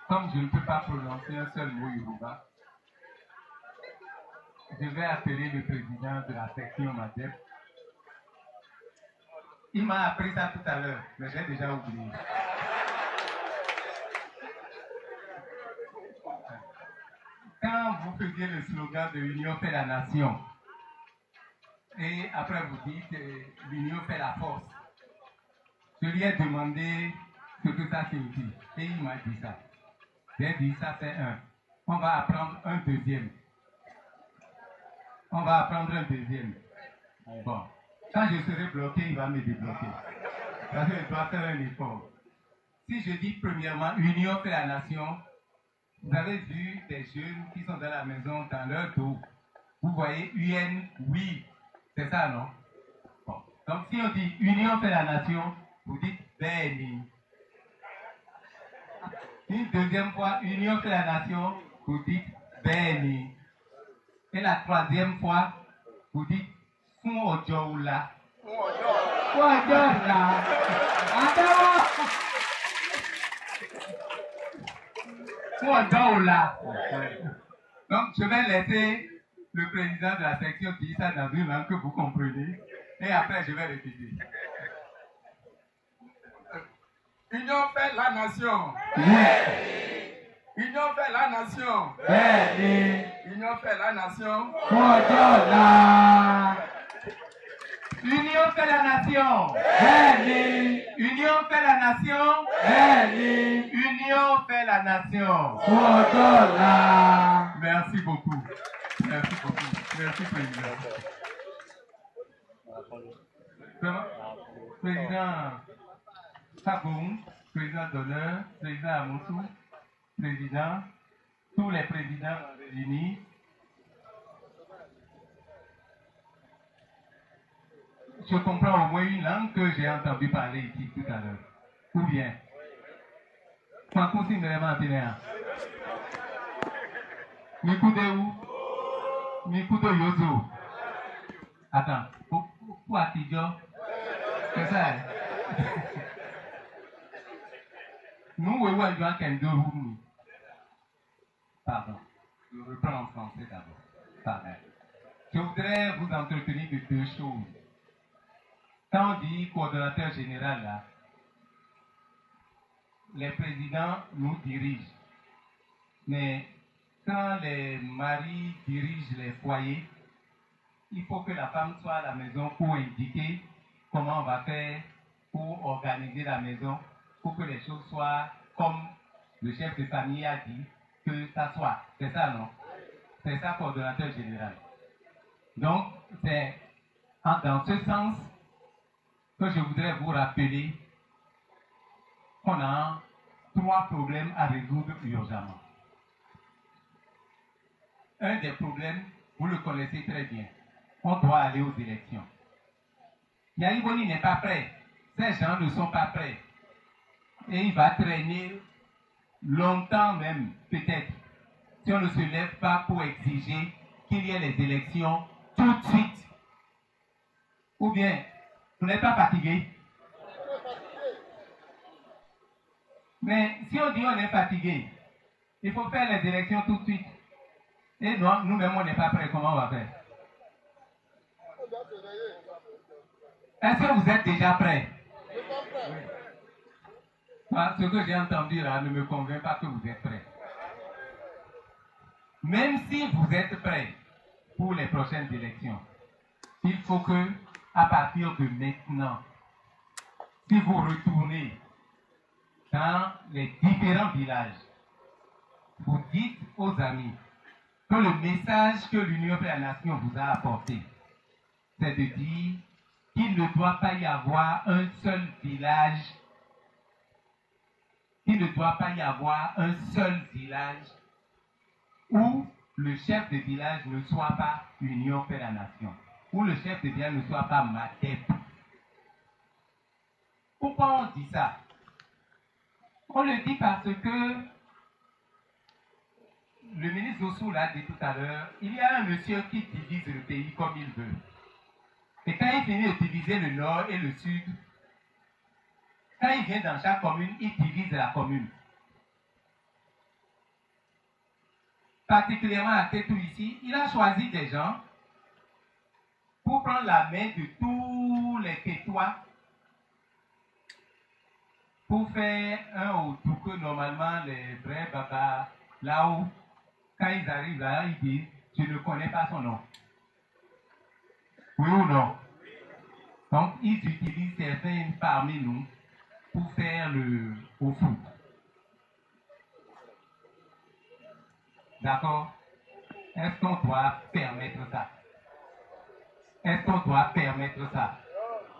comme je ne peux pas prononcer un seul mot Yoruba, je vais appeler le président de la section MADEP. Il m'a appris ça tout à l'heure, mais j'ai déjà oublié. Quand vous faisiez le slogan de l'Union fait la nation, et après vous dites l'Union fait la force, je lui ai demandé ce que ça signifie, et il m'a dit ça. J'ai dit ça c'est un. On va apprendre un deuxième. On va apprendre un deuxième. Bon. Quand je serai bloqué, il va me débloquer. Parce que je dois faire un effort. Si je dis premièrement, Union fait la nation, vous avez vu des jeunes qui sont dans la maison, dans leur dos. Vous voyez UN, oui. C'est ça, non? Bon. Donc si on dit Union fait la nation, vous dites Béni. Une deuxième fois, Union fait la nation, vous dites Béni. Et la troisième fois, vous dites Fún Ojoula. Fún Ojoula. Fún Ojoula. Donc, je vais laisser le président de la section dire ça dans une langue que vous comprenez. Et après, je vais répéter. Union fait la nation. Oui. Union fait la nation. Oui. Union fait la nation. Ojoula. Union fait la nation. Oui. Union fait la nation. Oui. Union fait la nation. Ojoula. Merci beaucoup. Merci beaucoup. Merci, président. Président Saboum, président d'honneur, président Amoussou, président, tous les présidents réunis. Je comprends au moins une langue que j'ai entendu parler ici tout à l'heure. Ou bien, Franco Sinderema Antinéa. Mikude où? Mikude Yozo. Attends, où Atidjo? C'est ça, hein? Nous, pardon, je reprends en français d'abord. Pardon. Je voudrais vous entretenir de deux choses. Quand on dit coordonnateur général, là, les présidents nous dirigent. Mais quand les maris dirigent les foyers, il faut que la femme soit à la maison pour indiquer comment on va faire pour organiser la maison, pour que les choses soient comme le chef de famille a dit que ça soit. C'est ça, non? C'est ça, coordonnateur général. Donc, c'est dans ce sens que je voudrais vous rappeler qu'on a 3 problèmes à résoudre urgemment. Un des problèmes, vous le connaissez très bien. On doit aller aux élections. Yaïboni n'est pas prêt. Ces gens ne sont pas prêts. Et il va traîner longtemps même, peut-être, si on ne se lève pas pour exiger qu'il y ait les élections tout de suite. Ou bien, vous n'êtes pas fatigué? Mais si on dit on est fatigué, il faut faire les élections tout de suite. Et nous-mêmes, on n'est pas prêts. Comment on va faire? Est-ce que vous êtes déjà prêts? Oui. Ce que j'ai entendu là ne me convainc pas que vous êtes prêts. Même si vous êtes prêts pour les prochaines élections, il faut que, à partir de maintenant, si vous retournez dans les différents villages, vous dites aux amis que le message que l'Union fait la nation vous a apporté, c'est de dire qu'il ne doit pas y avoir un seul village, où le chef de village ne soit pas Union fait la nation, où le chef de village ne soit pas MADEP. Pourquoi on dit ça? On le dit parce que le ministre Ossou l'a dit tout à l'heure, il y a un monsieur qui divise le pays comme il veut. Et quand il finit de diviser le nord et le sud, quand il vient dans chaque commune, il divise la commune. particulièrement à Kétou ici, il a choisi des gens pour prendre la main de tous les Kétois pour faire un autour que normalement les vrais babas, là-haut, quand ils arrivent là, ils disent, je ne connais pas son nom. Oui ou non? Donc, ils utilisent certains parmi nous pour faire le au foot. D'accord? Est-ce qu'on doit permettre ça? Est-ce qu'on doit permettre ça?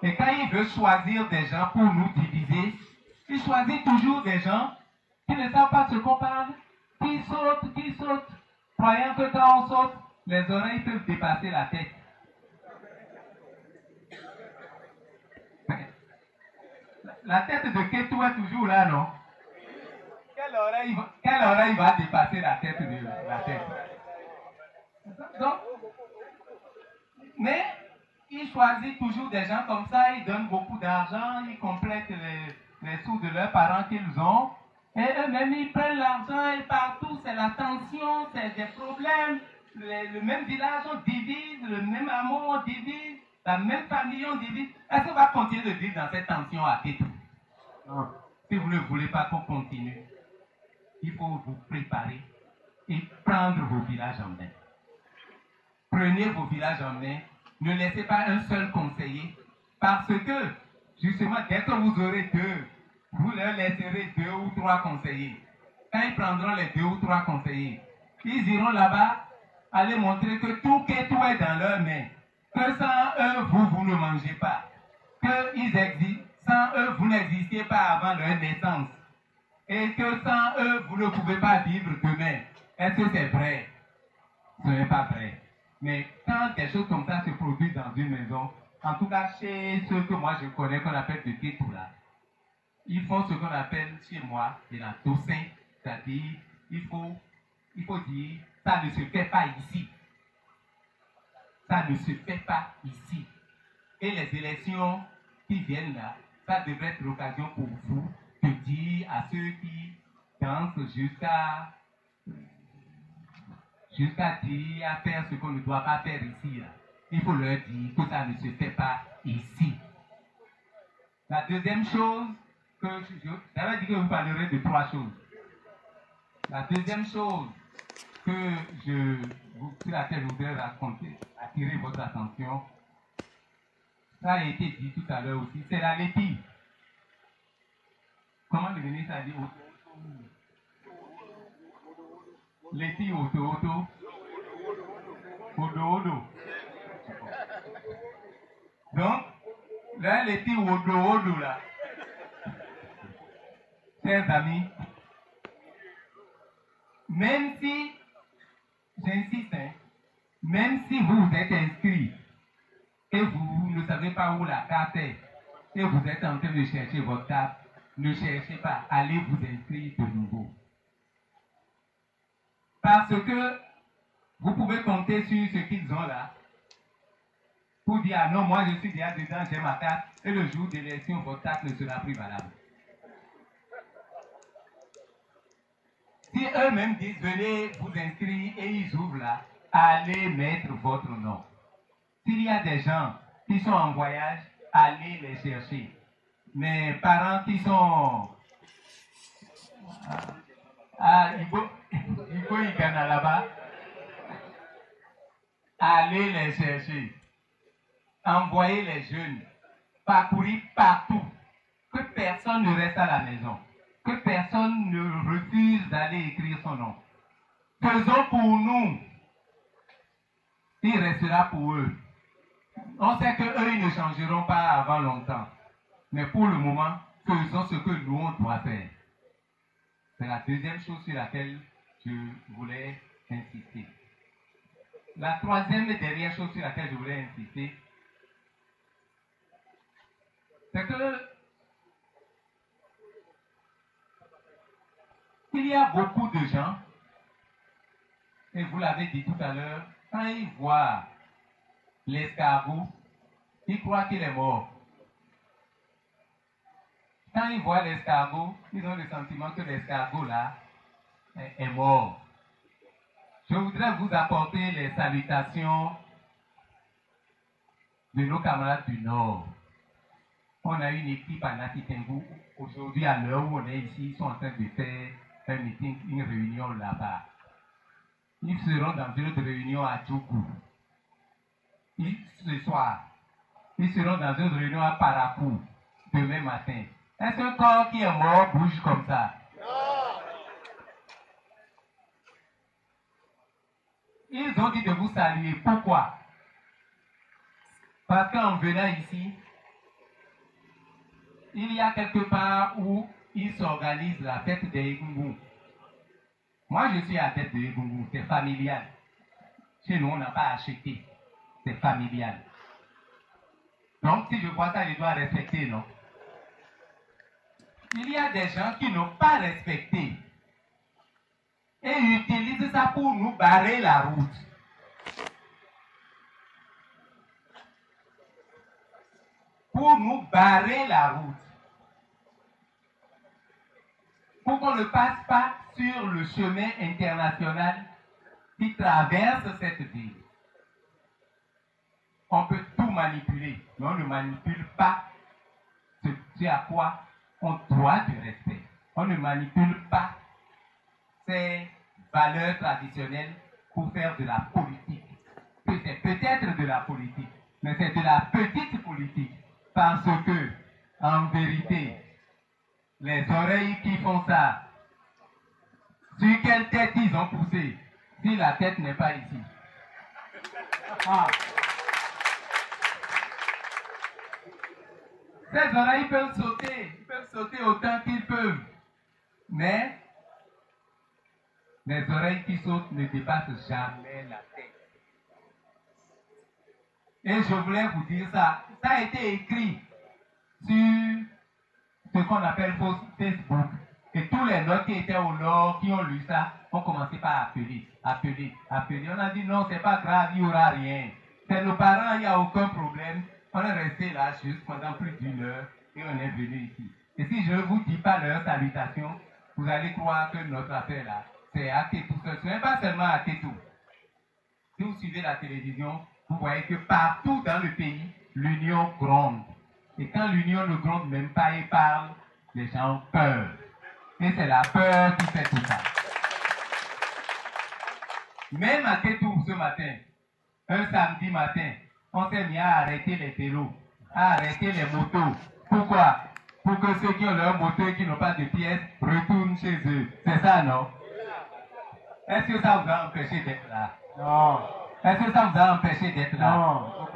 Et quand il veut choisir des gens pour nous diviser, il choisit toujours des gens qui ne savent pas ce qu'on parle, qui sautent, croyant que quand on saute, les oreilles peuvent dépasser la tête. La tête de Kétou est toujours là, non? Quelle oreille va dépasser la tête de la tête? Donc, mais ils choisissent toujours des gens comme ça, ils donnent beaucoup d'argent, ils complètent les sous de leurs parents qu'ils ont, et eux-mêmes ils prennent l'argent et partout c'est la tension, c'est des problèmes. Le même village on divise, le même amour on divise, la même famille on divise. Est-ce qu'on va continuer de vivre dans cette tension à Kétou? Non. Si vous ne voulez pas qu'on continue, il faut vous préparer et prendre vos villages en main. Prenez vos villages en main. Ne laissez pas un seul conseiller. Parce que, justement, dès que vous aurez deux, vous leur laisserez 2 ou 3 conseillers. Quand ils prendront les 2 ou 3 conseillers, ils iront là-bas aller montrer que tout est dans leurs mains. Que sans eux, vous ne mangez pas. Qu'ils existent. Sans eux, vous n'existiez pas avant leur naissance. Et que sans eux, vous ne pouvez pas vivre demain. Est-ce que c'est vrai? Ce n'est pas vrai. Mais quand des choses comme ça se produisent dans une maison, en tout cas chez ceux que moi je connais, qu'on appelle de Kétou là, ils font ce qu'on appelle chez moi de la tossin, c'est-à-dire il faut dire ça ne se fait pas ici. Ça ne se fait pas ici. Et les élections qui viennent là, ça devrait être l'occasion pour vous de dire à ceux qui dansent jusqu'à dire à faire ce qu'on ne doit pas faire ici. Là. Il faut leur dire que ça ne se fait pas ici. La deuxième chose, j'avais dit que vous parlerez de 3 choses. La deuxième chose sur laquelle je voudrais raconter, attirer votre attention, ça a été dit tout à l'heure aussi, c'est la lépine. Comment le ministre a dit lépine auto. Odo. Donc, là, les petits odo là, chers amis, même si, j'insiste, même si vous êtes inscrit et vous ne savez pas où la carte est, et vous êtes en train de chercher votre carte, ne cherchez pas, allez vous inscrire de nouveau. Parce que vous pouvez compter sur ce qu'ils ont là pour dire, ah non, moi je suis déjà dedans, j'ai ma carte, et le jour de l'élection, votre carte ne sera plus valable. Si eux-mêmes disent, venez vous inscrire et ils ouvrent là, allez mettre votre nom. S'il y a des gens qui sont en voyage, allez les chercher. Mes parents qui sont à Ibo Igana là-bas, allez les chercher. Envoyez les jeunes, parcourir partout, que personne ne reste à la maison, que personne ne refuse d'aller écrire son nom. Faisons pour nous, il restera pour eux. On sait qu'eux, ils ne changeront pas avant longtemps. Mais pour le moment, faisons ce que nous, on doit faire. C'est la deuxième chose sur laquelle je voulais insister. La troisième et dernière chose sur laquelle je voulais insister, c'est que il y a beaucoup de gens, et vous l'avez dit tout à l'heure, quand ils voient l'escargot, ils croient qu'il est mort. Quand ils voient l'escargot, ils ont le sentiment que l'escargot là est mort. Je voudrais vous apporter les salutations de nos camarades du Nord. On a une équipe à Natitingou. Aujourd'hui, à l'heure où on est ici, ils sont en train de faire un meeting, une réunion là-bas. Ils seront dans une autre réunion à Djougou. Ce soir, ils seront dans une réunion à Parakou demain matin. Est-ce qu'un corps qui est mort bouge comme ça? Ils ont dit de vous saluer. Pourquoi? Parce qu'en venant ici, il y a quelque part où ils s'organisent la fête des Egungun. Moi, je suis à la tête de Egungun, c'est familial. Chez nous, on n'a pas acheté, c'est familial. Donc, si je vois ça, je dois respecter, non? Il y a des gens qui n'ont pas respecté et utilisent ça pour nous barrer la route. Pour nous barrer la route. Pour qu'on ne passe pas sur le chemin international qui traverse cette ville. On peut tout manipuler, mais on ne manipule pas ce à quoi on doit du respect. On ne manipule pas ces valeurs traditionnelles pour faire de la politique. C'est peut-être de la politique, mais c'est de la petite politique. Parce que, en vérité, les oreilles qui font ça, sur quelle tête ils ont poussé, si la tête n'est pas ici? Ah. Ces oreilles peuvent sauter autant qu'ils peuvent. Mais les oreilles qui sautent ne dépassent jamais la tête. Et je voulais vous dire ça. Ça a été écrit sur ce qu'on appelle Facebook. Et tous les nôtres qui étaient au nord, qui ont lu ça, ont commencé par appeler. On a dit non, c'est pas grave, il n'y aura rien. C'est nos parents, il n'y a aucun problème. On est resté là juste pendant plus d'une heure et on est venu ici. Et si je ne vous dis pas leur salutation, vous allez croire que notre affaire là, c'est à Kétou. Ce n'est pas seulement à Kétou. Si vous suivez la télévision, vous voyez que partout dans le pays, l'union gronde. Et quand l'union ne gronde même pas et parle, les gens ont peur. Et c'est la peur qui fait tout ça. Même à Kétou ce matin, un samedi matin, on s'est mis à arrêter les vélos, à arrêter les motos. Pourquoi? Pour que ceux qui ont leur moto et qui n'ont pas de pièces retournent chez eux. C'est ça, non? Est-ce que ça vous a empêché d'être là? Non. Est-ce que ça vous a empêché d'être là? Non.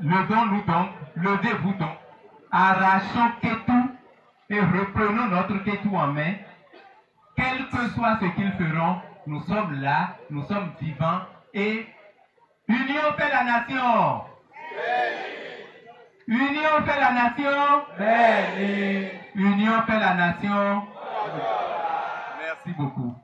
Levons-nous donc, levez-vous donc, arrachons Kétou et reprenons notre Kétou en main. Quel que soit ce qu'ils feront, nous sommes là, nous sommes vivants et union fait la nation. Union fait la nation. Union fait la nation. Merci beaucoup.